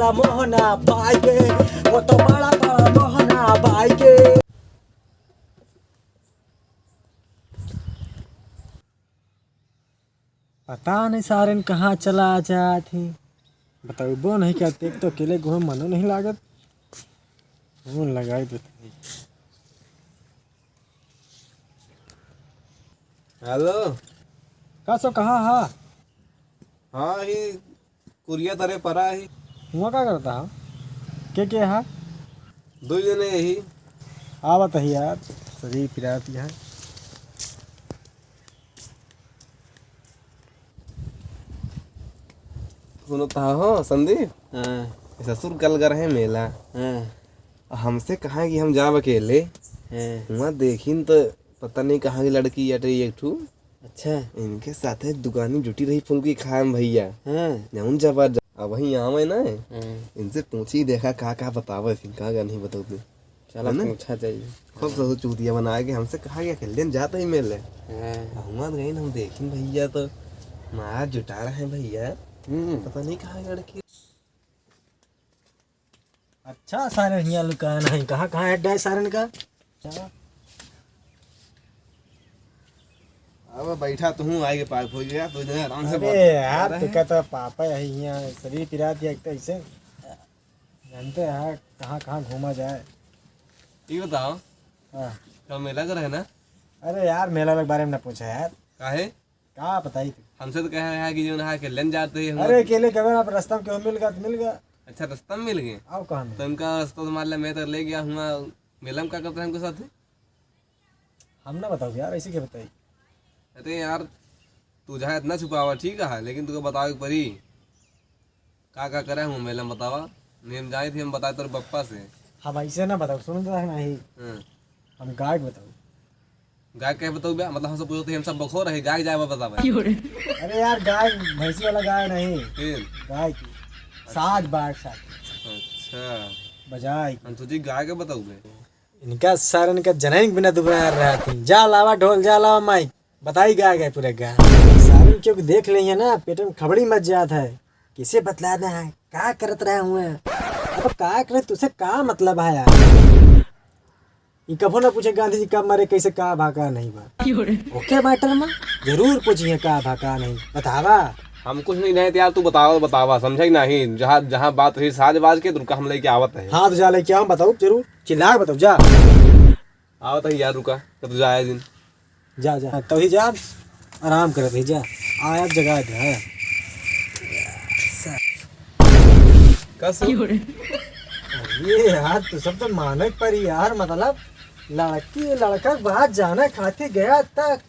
बड़ा मोहना बाई के, वो तो बड़ा बड़ा मोहना बाई के। पता नहीं सारन कहाँ चला जाती, बताओ नहीं करते। तो अकेले घूम मनो नहीं लागत, फोन लगाई बताइए। हेलो। का सो कहाँ हा? हाँ ही कुरिया तरे परा ही। हुआ का करता हा? के हा? दो जने यही। आवत ही यार, शरीर पिराती है। सुनता हो संदीप, हाँ ससुर कल कर है मेला। हाँ हमसे कहा कि हम जाब अकेले। हाँ। वहाँ देखी तो पता नहीं कहाँ की लड़की अटे एक ठू। अच्छा। इनके साथ दुकानी जुटी रही फुल्की खाए भैया। हाँ जौन जब अब वही आवे ना, हाँ। इनसे पूछी देखा का बतावा का नहीं बताओ तू। चलो पूछा चाहिए। खूब ससुर चूतिया बना के हमसे कहा कि अकेले जाते ही मेले। हाँ। हुआ गई हम देखी भैया तो मार जुटा रहे हैं भैया। पता नहीं कहाँ की लड़की। अच्छा सारन यहाँ लुकाया नहीं, कहाँ कहाँ हेड है सारन का? चलो अब बैठा तो हूँ आगे पार्क हो गया तो इधर आराम से अरे यार तू कहता पापा है यहाँ, शरीर पिरा दिया एक तो ऐसे। जानते हैं कहाँ कहाँ घूमा जाए। ये बताओ हाँ। कब मेला कर है ना? अरे यार मेला के बारे में ना पूछा यार, काहे? कहाँ बताई तू? हमसे तो कह रहे हैं कि जो ना के लेन जाते हैं अरे अकेले कभी आप रास्ता में क्यों मिल गया तो मिल गया। अच्छा रास्ता में मिल गए। आओ कहाँ तो मिल? इनका रास्ता तो मान लिया मैं तो ले गया हुआ मेला में। क्या करते हैं हमके साथ? हम ना बताओ यार, ऐसे क्या बताई? अरे यार तू जहाँ इतना छुपावा ठीक है, लेकिन तुझे बताओ परी का करे हूँ मेला में बतावा। नेम जाए थे हम बताए तेरे पप्पा से। हम ऐसे ना बताओ, सुन तो नहीं। हाँ। हम गाय बताओ। गाय कह बताओ बे, मतलब हमसे पूछते हम सब बखोर है गाय जाए बतावा। अरे यार गाय भैंसी वाला गाय नहीं, फिर गाय की साज बाढ़ साज अच्छा बजाई। हम तुझे गाय के बताऊ बे। इनका सारन का जनैन बिना दोबारा रहा थी। जा लावा ढोल, जा लावा माइक, बताई गाय गए पूरे गाय। सारन क्योंकि देख लेंगे ना पेट में खबड़ी मच जाता है। किसे बतलाना है क्या करत रहे हुए? अब क्या करे तुझसे का मतलब है यार? ये कभो ना पूछे गांधी जी कब मरे कैसे का भाका नहीं बा। ओके मैटर में जरूर पूछिए का भाका नहीं बतावा। हम कुछ नहीं रहे यार, तू बतावा समझे ही नहीं। जहाँ जहाँ बात रही साज बाज के रुका हम लेके आवत है। हाँ तो जा लेके आओ, बताओ जरूर चिल्ला के बताओ। जा आवत है यार, रुका तब तो जाए दिन। जा जा तो ही जा, आराम कर भी जा। आया जगह है कस ये यार तू सब तो मानक पर ही यार, मतलब लड़की लड़का के बाहर जाना खाते गया तक।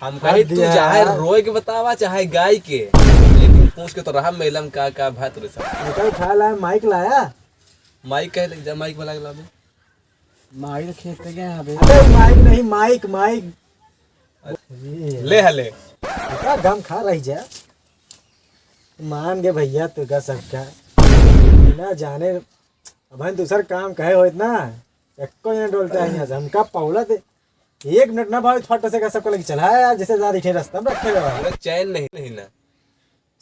हम कहे तू चाहे रोए के बतावा चाहे गाय के, लेकिन पूछ के तो रहा मेला में का भाई तेरे साथ। निकल खा लाया, माइक लाया। माइक कह ले जा, माइक वाला ला दे। माइक खेत पे गया अबे माइक नहीं माइक माइक ले हले क्या गम खा रही जा। मान गए भैया तू का सबका ना जाने। अब दूसर काम कहे हो इतना एको ना डोलता है यहाँ से। हमका पौला थे 1 मिनट ना भाई फट से का सबको लेके चला है यार, जैसे ज्यादा रास्ता में रखे हुआ। चैन नहीं ना,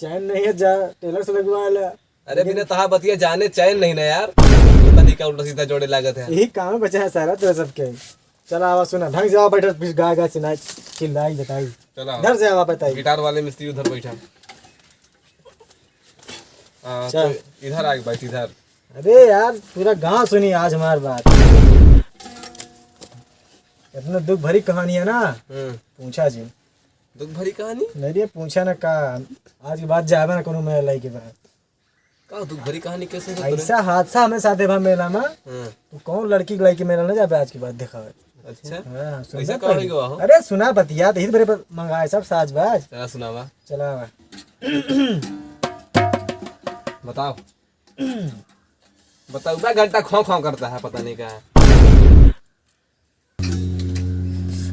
चैन नहीं है, जा टेलर से लगवा ले। अरे बिना तहा बतिया जाने चैन नहीं ना यार। पता नहीं क्या उल्टा सीधा जोड़े लागत है। यही काम बचा है सारा तेरे सबके। चला आवा सुना ढंग से आवा बैठा, फिर गा गा चिल्लाई चिल्लाई बताई। चला इधर से आवा बताई। गिटार वाले मिस्त्री उधर बैठा। चल तो इधर आ बैठ इधर। अरे यार पूरा गांव सुनी आज हमारी बात। इतना दुख भरी कहानी है ना, पूछा जी। दुख भरी कहानी नहीं पूछा ना का आज के बाद जावे ना कोनो मेला के बाद। का दुख भरी कहानी कैसे? ऐसा हादसा हमें साथे भा मेला में। तो कौन लड़की के मेला ना जावे आज के बाद देखा। अच्छा हाँ, कैसे का होई गवा हो? अरे सुना बतिया दही बरे पर मंगाए सब साज बाज। चला सुनावा। चला बताओ बताओ बा घंटा खौ खौ करता है पता नहीं क्या।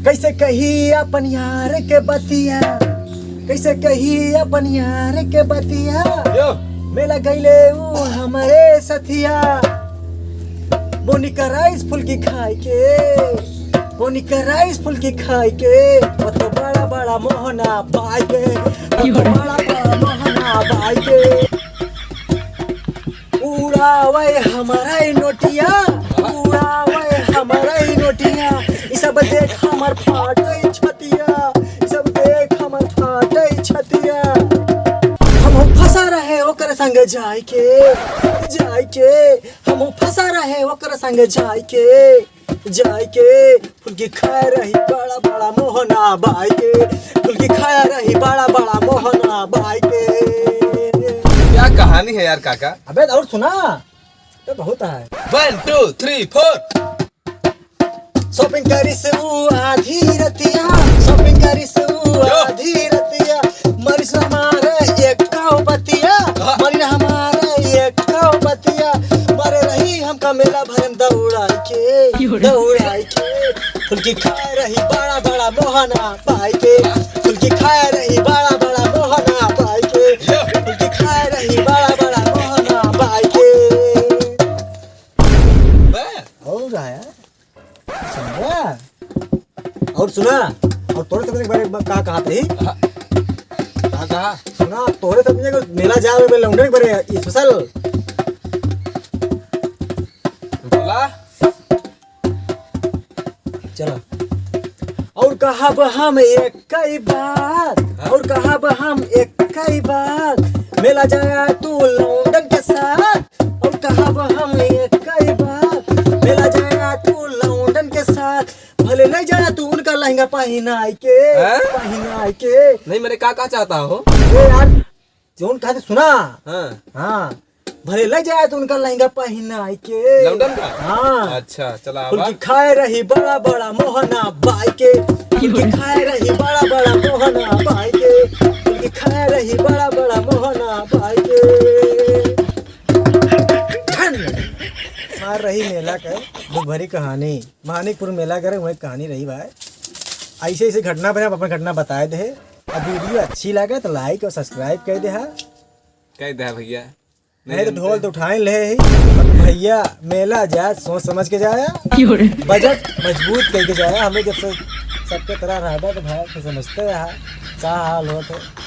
कैसे कही अपन यार के बतिया, कैसे कही अपन यार के बतिया। यो मेला गईले ऊ हमारे सथिया। बोनी का राइस फुल्की खाए के, बोनी का राइस फुल्की खाए के। वो तो बड़ा बड़ा मोहना बाई के, वो तो बड़ा बड़ा मोहना बाई के। उड़ावे हमारा ही नोटिया, उड़ावे हमारा ही नोटिया, ई सब देख हमर फाटे छतिया, ई सब देख हमर फाटे छतिया। हम फंसा रहे ओकर संग जाय के, हम फंसा रहे ओकर संग जाय के, फुलकी खाए रही बड़ा बड़ा मोहना बाई के, फुलकी खाए रही बड़ा बड़ा मोहना बाई के। क्या कहानी है यार काका? अबे और सुना तो बहुत है। 1 2 3 4 शॉपिंग करी से ऊ आधी रतिया, शॉपिंग करी से ऊ आधी रतिया, मरीज हमारे एक काव बतिया, मरीज हमारे एक काव बतिया, मारे रही हमका मेला भरम दौड़ाई के, फुलकी खाए रही बड़ा बड़ा मोहना पाई के, फुलकी खाए रही बड़ा बड़ा मोहना पाई के, फुलकी खाए रही बड़ा बड़ा मोहना पाई के। और आया सुना और सुना और तोरे सबने बारे में कहा थे कहा सुना तोरे सबने को मेला जावे में लौंडे बरे स्पेशल बोला। चलो और कहा हम एक कई बात, और कहा हम एक कई बात, मेला जाया तू लौंडन के साथ, और कहा हम एक कई बात, मेला जाया तू लौंडन के साथ, भले नहीं जाया तू उनका लहंगा पहनाई के, नहीं मैंने का चाहता हो ए यार जोन कहते सुना। हाँ हाँ भले ले जाए तो उनका लहंगा पहनाई के, लौंडन का। हाँ अच्छा चला फुलकी खाए रही बड़ा बड़ा मोहना बाई के, फुलकी खाए रही बड़ा बड़ा मोहना बाई के, फुलकी खाए रही बड़ा बड़ा मोहना बाई के। मार रही मेला के दुख भरी कहानी, मानिकपुर मेला करे वही कहानी रही भाई। ऐसे ऐसे घटना पर अपन घटना बताए दे। अब वीडियो अच्छी लगे तो लाइक और सब्सक्राइब कर दे। कह दे भैया, नहीं तो ढोल तो उठाए ले ही भैया। मेला जाए सोच समझ के जाया, बजट मजबूत करके जाया। हमें जब से सबके तरह रहा तो भाई समझते रहा क्या हाल होता है।